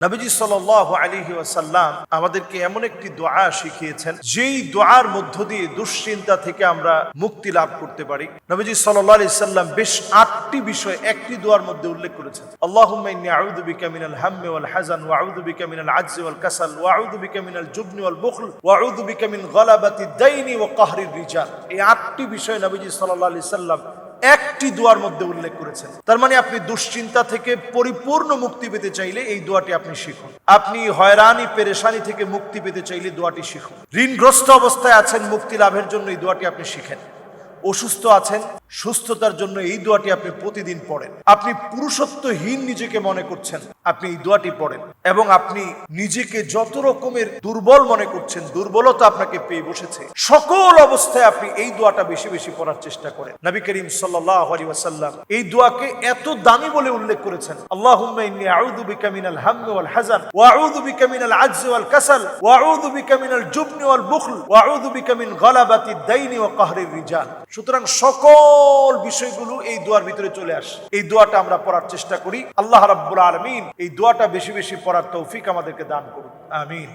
নবীজি সাল্লাল্লাহু আলাইহি ওয়াসাল্লাম আমাদেরকে এমন একটি দোয়া শিখিয়েছেন যেই দোয়ার মধ্য দিয়ে দুশ্চিন্তা থেকে আমরা মুক্তি লাভ করতে পারি। নবীজি সাল্লাল্লাহু আলাইহি সাল্লাম বেশ 8টি বিষয় একটি দোয়ার মধ্যে উল্লেখ করেছেন। আল্লাহুম্মা ইন্নী আউযু বিকা মিনাল হাম্মি ওয়াল হাযান ওয়া আউযু বিকা মিনাল আজজি ওয়াল কাসাল ওয়া আউযু বিকা মিনাল জুবনি ওয়াল বুখল ওয়া আউযু বিকা মিন গালাবাতিদ দাইনি ওয়া কাহরির রিজাল। এই 8টি বিষয় নবীজি সাল্লাল্লাহু আলাইহি সাল্লাম একটি দোয়ার মধ্যে উল্লেখ করেছেন। তার মানে আপনি দুশ্চিন্তা থেকে পরিপূর্ণ মুক্তি পেতে চাইলে এই দোয়াটি আপনি শিখুন। আপনি হয়রানি পেরেশানি থেকে মুক্তি পেতে চাইলে দোয়াটি শিখুন। ঋণগ্রস্ত অবস্থায় আছেন, মুক্তি লাভের জন্য এই দোয়াটি আপনি শিখেন। অসুস্থ আছেন, সুস্থতার জন্য এই দোয়াটি আপনি প্রতিদিন পড়েন। আপনি পুরুষত্বহীন নিজেকে মনে করছেন, আপনি এই দোয়াটি পড়েন। এবং আপনি নিজেকে যত রকমের দুর্বল মনে করছেন, দুর্বলতা আপনাকে পেয়ে বসেছে, সকল অবস্থায় আপনি এই দোয়াটা বেশি বেশি পড়ার চেষ্টা করেন। নবী করিম সাল্লাল্লাহু আলাইহি ওয়াসাল্লাম এই দোয়াকে এত দামি বলে উল্লেখ করেছেন। আল্লাহুম্মা ইন্নী আউযু বিকা মিনাল হাম্মি ওয়াল হাযান ওয়া আউযু বিকা মিনাল আজজি ওয়াল কাসাল ওয়া আউযু বিকা মিনাল জুবনি ওয়াল বুখল ওয়া আউযু বিকা মিন গালাবাতিদ দাইনি ওয়া কাহরির রিজাল। সুতরাং সকল বিষয়গুলো এই দোয়ার ভিতরে চলে আসে। এই দোয়াটা আমরা পড়ার চেষ্টা করি। আল্লাহ রাব্বুল আলামিন এই দোয়াটা বেশি বেশি পড়ার তৌফিক আমাদেরকে দান করুন। আমিন।